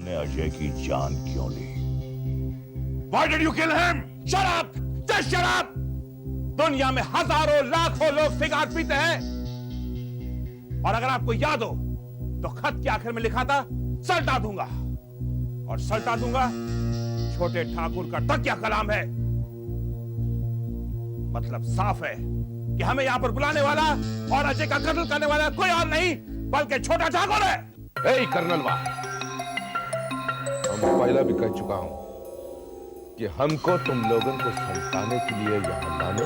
तुमने अजय की जान क्यों ली? Why did you kill him? Shut up! Just shut up! दुनिया में हजारों लाखों लोग सिगार पीते हैं, और अगर आपको याद हो तो खत के आखिर में लिखा था सल्टा दूंगा, और सल्टा दूंगा छोटे ठाकुर का तकिया कलाम है। मतलब साफ है कि हमें यहां पर बुलाने वाला और अजय का कत्ल करने वाला कोई और नहीं बल्कि छोटा ठाकुर है। ए कर्नल वाह, हम पहला भी कह चुका हूं कि हमको तुम लोगों को सल्टाने के लिए यहां लाने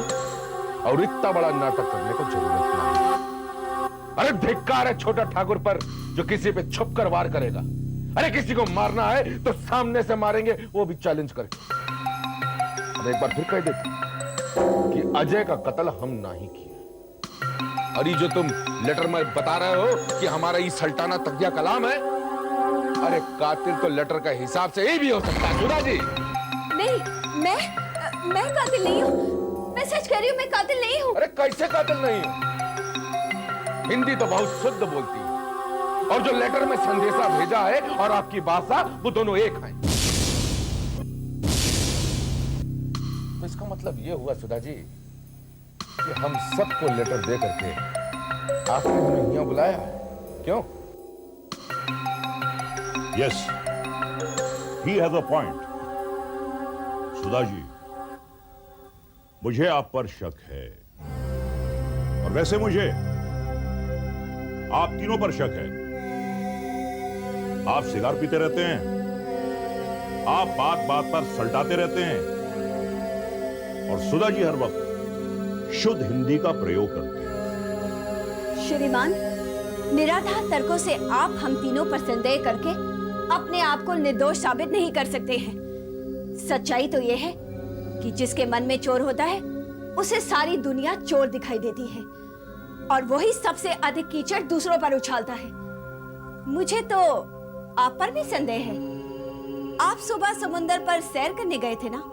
और इतना बड़ा नाटक करने को जरूरत नहीं। अरे धिक्कार है छोटा ठाकुर पर जो किसी पे छुप कर वार करेगा। अरे किसी को मारना है तो सामने से मारेंगे, वो भी चैलेंज करके। अब एक बार फिर कह देते कि अजय का कत्ल हम नहीं किया। और ये जो तुम लेटर में बता रहे हो कि हमारा ये सल्टाना तकिया कलाम है, अरे कातिल तो लेटर का हिसाब से ही भी हो सकता है। सुधा जी नहीं, मैं कातिल नहीं हूँ। मैं सच कह रही हूँ, मैं कातिल नहीं हूँ। अरे कैसे कातिल नहीं हो? हिंदी तो बहुत शुद्ध बोलती है, और जो लेटर में संदेशा भेजा है और आपकी भाषा वो दोनों एक हैं। तो इसका मतलब ये हुआ सुधा जी कि हम सबको लेटर दे करके आपने हमें यहाँ बुलाया है, क्यों? Yes, he has a point. Sudha ji, मुझे आप पर शक है, और वैसे मुझे आप तीनों पर शक है। आप सिगार पीते रहते हैं, आप बात बात पर सल्टाते रहते हैं, और सुधा जी हर वक्त शुद्ध हिंदी का प्रयोग करते हैं। श्रीमान, निराधार तर्कों से आप हम तीनों पर संदेह करके अपने आप को निर्दोष साबित नहीं कर सकते हैं। सच्चाई तो यह है कि जिसके मन में चोर होता है उसे सारी दुनिया चोर दिखाई देती है, और वही सबसे अधिक कीचड़ दूसरों पर उछालता है। मुझे तो आप पर भी संदेह है। आप सुबह समुंदर पर सैर करने गए थे ना?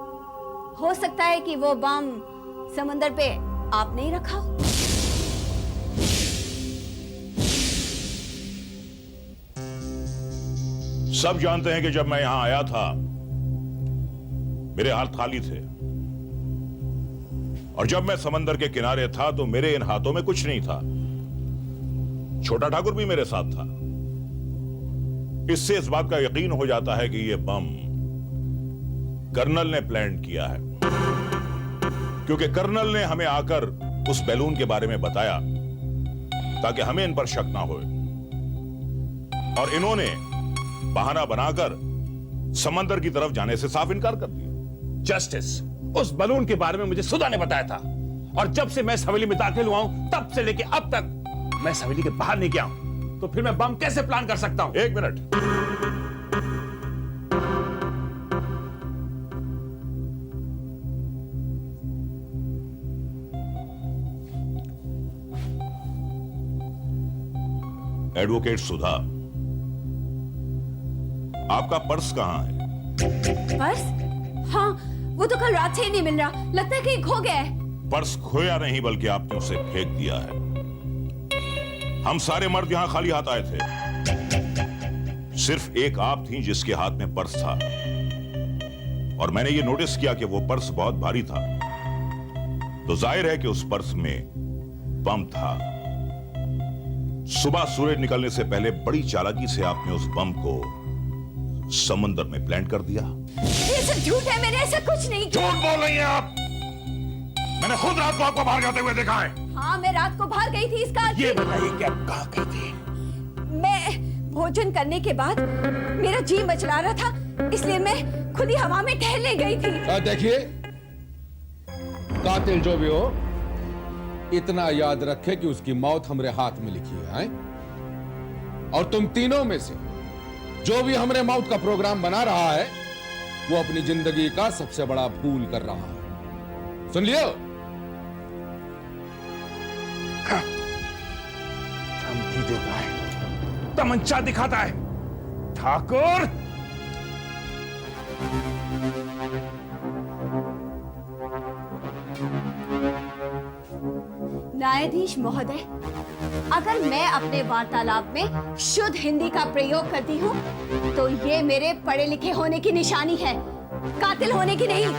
हो सकता है कि वो बम समुंदर पे आपने ही रखा हो। सब जानते हैं कि जब मैं यहां आया था मेरे हाथ खाली थे, और जब मैं समंदर के किनारे था तो मेरे इन हाथों में कुछ नहीं था। छोटा ठाकुर भी मेरे साथ था। इससे इस बात का यकीन हो जाता है कि यह बम कर्नल ने प्लान किया है, क्योंकि कर्नल ने हमें आकर उस बैलून के बारे में बताया ताकि हमें इन पर शक ना हो, और इन्होंने बहाना बनाकर समंदर की तरफ जाने से साफ इनकार कर दिया। जस्टिस, उस बलून के बारे में मुझे सुधा ने बताया था, और जब से मैं इस हवेली में दाखिल हुआ हूं तब से लेके अब तक मैं इस हवेली के बाहर नहीं गया हूं, तो फिर मैं बम कैसे प्लान कर सकता हूं? एक मिनट, एडवोकेट सुधा, आपका पर्स कहां है? पर्स? हाँ, वो तो कल रात से ही नहीं मिल रहा। लगता है कहीं खो गया है। पर्स खोया नहीं बल्कि आपने उसे फेंक दिया है। हम सारे मर्द यहां खाली हाथ आए थे, सिर्फ एक आप थी जिसके हाथ में पर्स था, और मैंने ये नोटिस किया कि वो पर्स बहुत भारी था, तो जाहिर है कि उस पर्स में बम था। सुबह सूरज निकलने से पहले बड़ी चालाकी से आपने उस बम को समुद्र में प्लांट कर दिया। ये सब झूठ है, मैंने ऐसा कुछ नहीं किया। झूठ बोल रही हैं आप। मैंने खुद रात को आपको बाहर जाते हुए देखा है। हाँ, मैं रात को बाहर गई थी। इसका ये बताइए कि आप कहां गई थी? मैं भोजन करने के बाद मेरा जी मचला रहा था, इसलिए मैं खुली हवा में टहलने गई थी। देखिए, कातिल जो भी हो, इतना याद रखे कि उसकी मौत हमारे हाथ में लिखी है, और तुम तीनों में से जो भी हमारे मौत का प्रोग्राम बना रहा है वो अपनी जिंदगी का सबसे बड़ा भूल कर रहा है। सुन लियो? धमकी देता है, तमंचा दिखाता है। ठाकुर, न्यायाधीश महोदय, अगर मैं अपने वार्तालाप में शुद्ध हिंदी का प्रयोग करती हूँ तो ये मेरे पढ़े लिखे होने की निशानी है, कातिल होने की नहीं।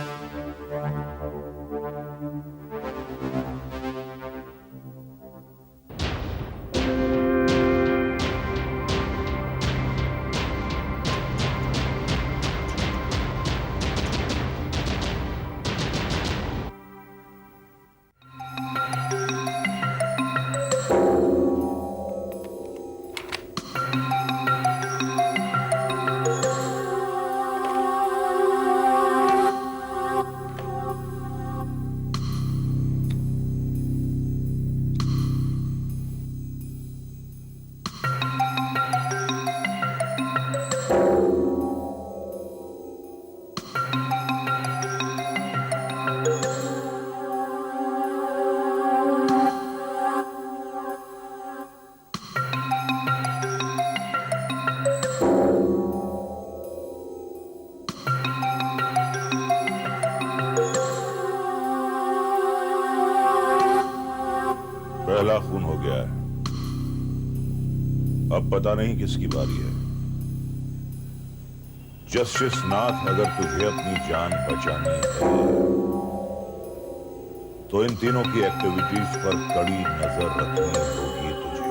पहला खून हो गया है, अब पता नहीं किसकी बारी है। जस्टिस नाथ, अगर तुझे अपनी जान बचानी है तो इन तीनों की एक्टिविटीज पर कड़ी नजर रखनी होगी तुझे।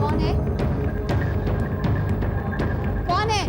कौन है? कौन है?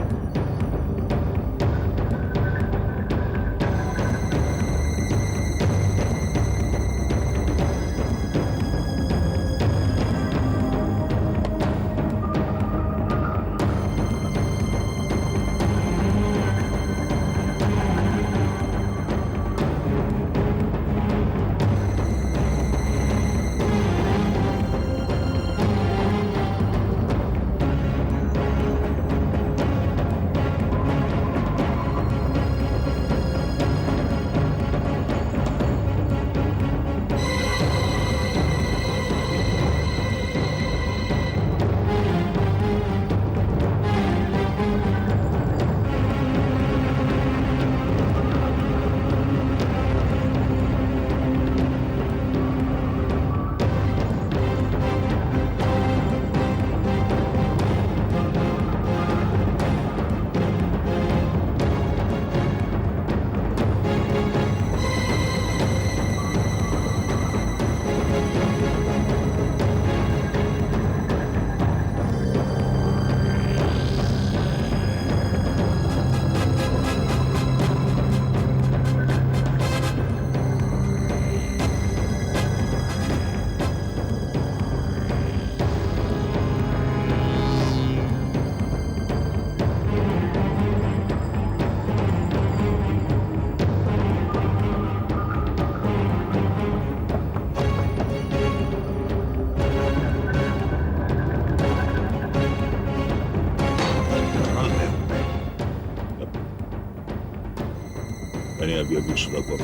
मैंने अभी अभी सुबह को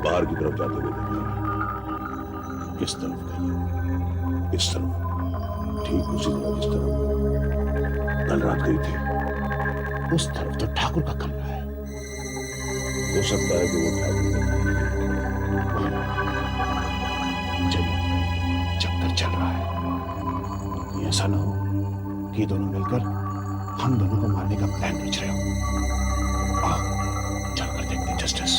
बाहर की तरफ जाते हुए देखा। किस तरफ गई? इस तरफ, ठीक उसी तरह जिस तरफ कल रात गई थी। उस तरफ तो ठाकुर का कमरा है। हो सकता है कि वो ठाकुर चलिए, चक्कर चल रहा है। ये ऐसा ना हो कि ये दोनों मिलकर हम दोनों को मारने का प्लान रच रहे हो। आओ, चलकर देखते हैं जस्टिस।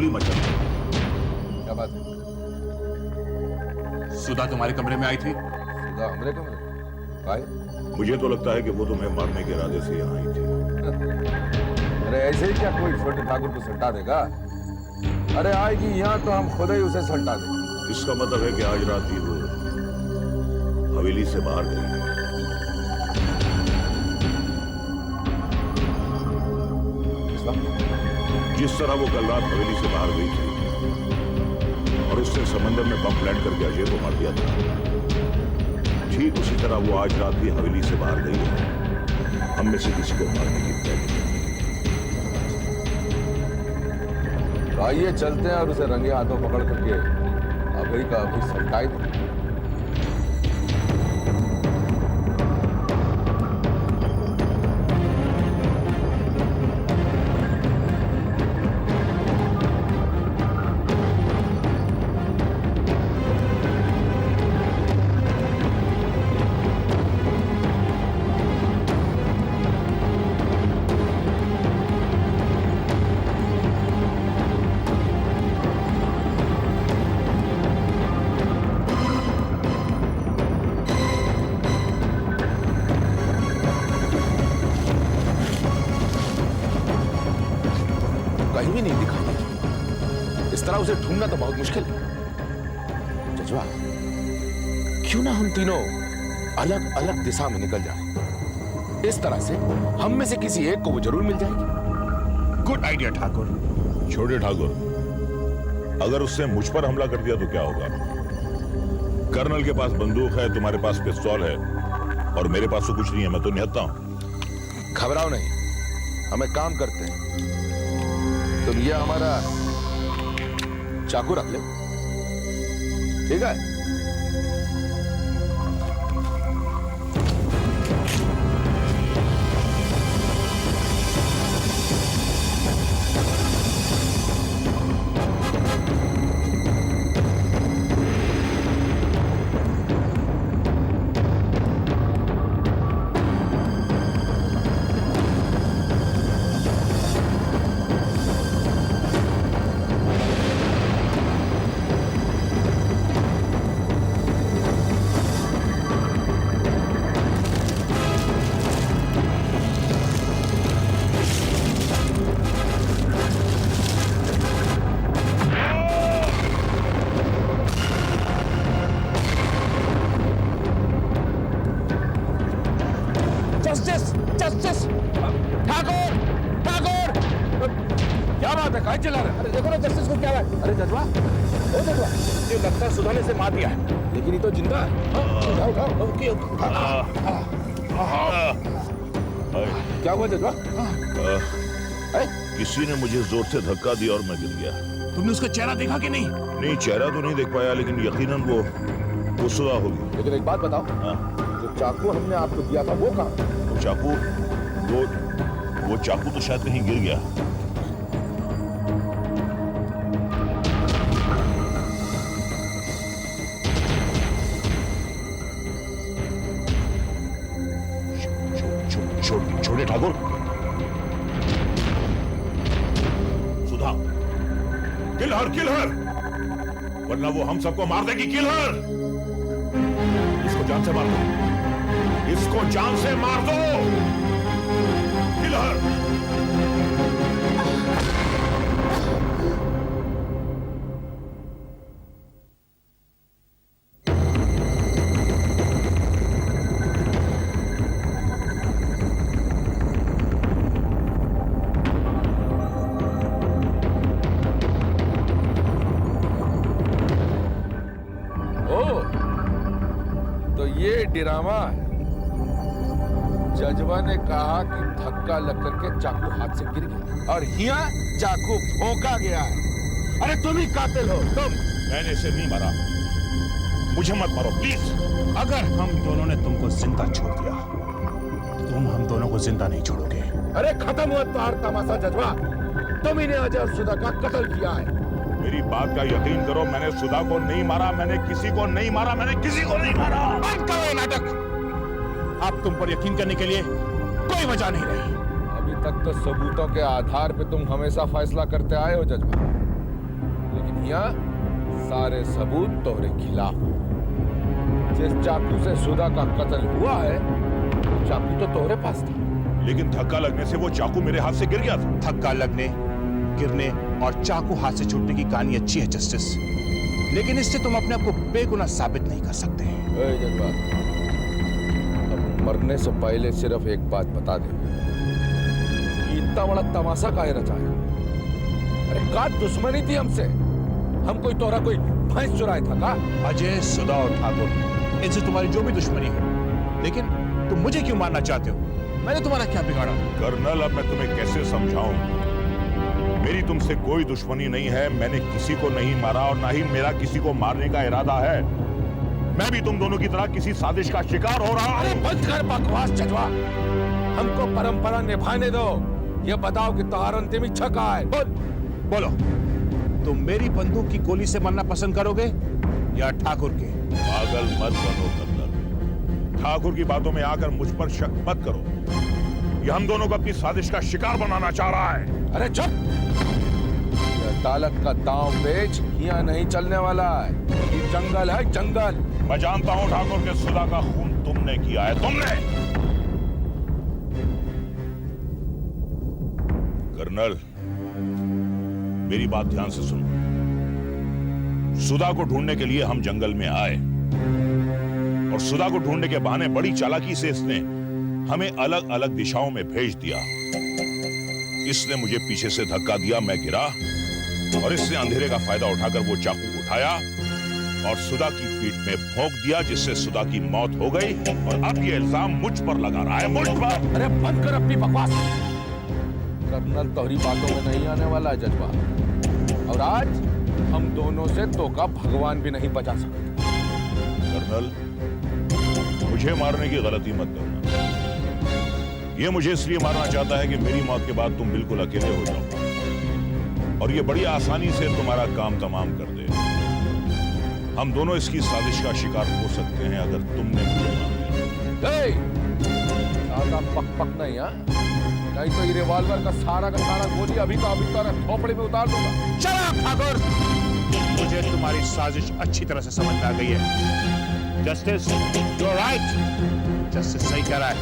खलबली मचा दी। क्या बात है? सुधा तुम्हारे कमरे में आई थी? सुधा हमरे कमरे में? भाई मुझे तो लगता है कि वो तुम्हें मारने के इरादे से यहाँ आई थी। अरे ऐसे ही क्या कोई छोटे ठाकुर को सल्टा देगा? अरे आएगी यहाँ तो हम खुद ही उसे सल्टा देंगे। इसका मतलब है कि आज रात ही वो हवेली से बाहर गई। जिस तरह वो कल रात हवेली से बाहर गई थी और उसने समंदर में बम प्लांट करके अजय को मार दिया था, ठीक उसी तरह वो आज रात भी हवेली से बाहर गई है, हम में से किसी को मारने की प्लानिंग। तो आइए चलते हैं और उसे रंगे हाथों पकड़ करके अभी का अभी सल्टाई दें। कहीं भी नहीं दिखा। इस तरह उसे ढूंढना तो बहुत मुश्किल है। जजवा, क्यों ना हम तीनों अलग अलग दिशा में निकल जाएं? इस तरह से हम में से किसी एक को वो जरूर मिल जाएगी। Good idea Thakur. छोटे ठाकुर, अगर उसने मुझ पर हमला कर दिया तो क्या होगा? कर्नल के पास बंदूक है, तुम्हारे पास पिस्तौल है और मेरे पास तो कुछ नहीं है, मैं तो निहत्ता हूं। घबराओ नहीं, हम एक काम करते हैं, तुम ये हमारा चाकू रख ले, ठीक है? जस्टिस, जस्टिस, ठाकुर, ठाकुर, क्या बात है? कहाँ चला रहा है? अरे देखो ना जस्टिस को क्या है? अरे जजवा, ओ जजवा, ये लगता है सुधा ने इसे मार दिया है, लेकिन ये तो जिंदा है। उठाओ, उठाओ, ओके, क्या हुआ जजवा? किसी ने मुझे जोर से धक्का दिया और मैं गिर गया। तुमने उसका चेहरा देखा कि नहीं? नहीं, चेहरा तो नहीं देख पाया, लेकिन यकीनन वो सुधा होगी। लेकिन एक बात बताओ, जो चाकू हमने आपको दिया था वो कहाँ? वो चाकू तो शायद कहीं गिर गया। छोटे ठाकुर, सुधा, किल हर, वरना वो हम सबको मार देगी। किल हर, इसको जान से मार दो, इसको जान से मार दो। किल हर। ये ड्रामा है। जजवा ने कहा कि धक्का लग करके चाकू हाथ से गिर गया और यहाँ चाकू भोंका गया है। अरे तुम ही कातिल हो, तुम। मैंने इसे नहीं मारा, मुझे मत मारो प्लीज। अगर हम दोनों ने तुमको जिंदा छोड़ दिया, तुम हम दोनों को जिंदा नहीं छोड़ोगे। अरे खत्म हुआ तुम्हारा तमाशा जजवा। तुम ही ने अजय और सुधा का कत्ल किया है। मेरी बात का यकीन करो, मैंने सुधा को नहीं मारा, मैंने किसी को नहीं मारा, मैंने किसी को नहीं मारा। बंद करो ये नाटक। अब तुम पर यकीन करने के लिए कोई वजह नहीं रही। अभी तक तो सबूतों के आधार पे तुम हमेशा फैसला करते आए हो जजवा। यहाँ सारे सबूत तोहरे खिलाफ हैं। जिस चाकू से सुधा का कत्ल हुआ है, वो चाकू तो तोहरे पास था। लेकिन धक्का लगने से वो चाकू मेरे हाथ से गिर गया था। धक्का लगने, गिरने और चाकू हाथ से छूटने की कहानी अच्छी है जस्टिस, लेकिन इससे तुम अपने आप को बेगुनाह साबित नहीं कर सकते। ए जज्बा, अब मरने से पहले सिर्फ एक बात बता दे कि इतना बड़ा तमाशा काहे रचाया? अरे का दुश्मनी थी हमसे? हम कोई तोहरा कोई भैंस चुराया था का? अजय, सुधा और ठाकुर, इनसे तुम्हारी जो भी दुश्मनी हो, लेकिन तुम मुझे क्यों मारना चाहते हो? मैंने तुम्हारा क्या बिगाड़ा? कर्नल, अब मैं तुम्हें कैसे समझाऊं? मेरी तुमसे कोई दुश्मनी नहीं है। मैंने किसी को नहीं मारा और ना ही मेरा किसी को मारने का इरादा है। मैं भी तुम दोनों की तरह किसी साजिश का शिकार हो रहा अरे हूं। बंद कर बकवास जजवा, हमको परंपरा निभाने दो। ये बताओ कि तुम्हारा अंतिम इच्छा क्या है? बोलो, तुम मेरी बंदूक की गोली से मरना पसंद करोगे या ठाकुर के? पागल मत बनो कर्नल। ठाकुर की बातों में आकर मुझ पर शक मत करो। ये हम दोनों को अपनी साजिश का शिकार बनाना चाह रहा है। अरे चुप! ये अदालत का दांव पेच यहाँ नहीं चलने वाला है। ये जंगल है, जंगल। मैं जानता हूं ठाकुर के सुधा का खून तुमने किया है, तुमने। कर्नल, मेरी बात ध्यान से सुनो। सुधा को ढूंढने के लिए हम जंगल में आए और सुधा को ढूंढने के बहाने बड़ी चालाकी से इसने हमें अलग अलग दिशाओं में भेज दिया। इसने मुझे पीछे से धक्का दिया, मैं गिरा और इसने अंधेरे का फायदा उठाकर वो चाकू उठाया और सुधा की पीठ में भोंक दिया, जिससे सुधा की मौत हो गई। और अब ये इल्जाम मुझ पर लगा रहा है, मुझ पर। अरे बंद कर अपनी बकवास। कर्नल तोहरी बातों में नहीं आने वाला है जज्बा, और आज हम दोनों से तो का भगवान भी नहीं बचा सकते। कर्नल, मुझे मारने की गलती मत करना। ये मुझे इसलिए मारना चाहता है कि मेरी मौत के बाद तुम बिल्कुल अकेले हो जाओ और ये बड़ी आसानी से तुम्हारा काम तमाम कर दे। हम दोनों इसकी साजिश का शिकार हो सकते हैं अगर तुमने मुझे मार दिया। ज्यादा पक पक नहीं, हाँ? नहीं तो ये रिवॉल्वर का सारा गोली अभी तो खोपड़ी में उतार दूंगा। चलो ठाकुर, मुझे तुम्हारी साजिश अच्छी तरह से समझ में आ गई है। Justice, you are right. Justice सही कह रहा है।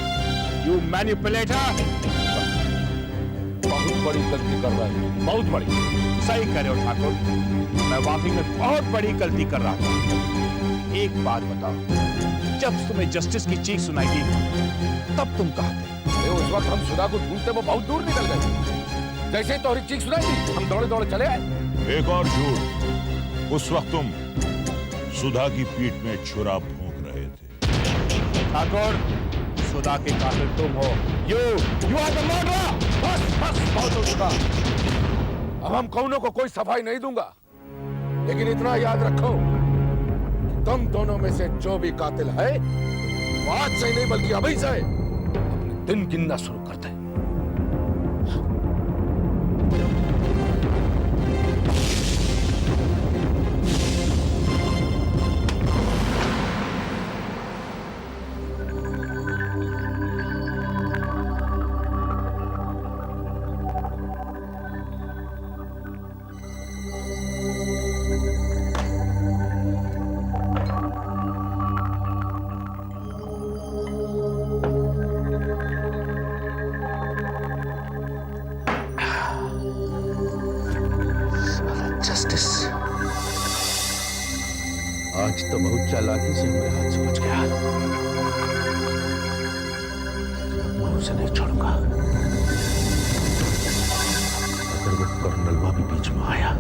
You manipulator. बहुत बड़ी गलती कर रहा है, बहुत बड़ी। सही कह रहे हो ठाकुर, मैं वाकई में बहुत बड़ी गलती कर रहा था। एक बात बताओ, जब तुम्हें जस्टिस की चीख सुनाई दी तब तुम कहाँ थे? अरे उस वक्त हम सुधा को ढूंढते वो बहुत दूर निकल गए। जैसे ही तोहरी चीख सुनाई दी, हम दौड़े दौड़े चले आए। एक और झूठ, उस वक्त तुम सुधा की पीठ में छुरा भोंक रहे थे। ठाकुर, सुधा के कातिल तुम हो। You are the murderer. बस बहुत हो चुका। अब हम कौनों को कोई सफाई नहीं दूंगा, लेकिन इतना याद रखो कि तुम दोनों में से जो भी कातिल है, वो आज से नहीं बल्कि अभी से अपने दिन गिनना शुरू कर दे। जस्टिस, आज तो बहुत चालाकी से मेरे हाथ से बच गया। मैं उसे नहीं छोड़ूंगा। अगर वो कर्नलवा भी बीच में आया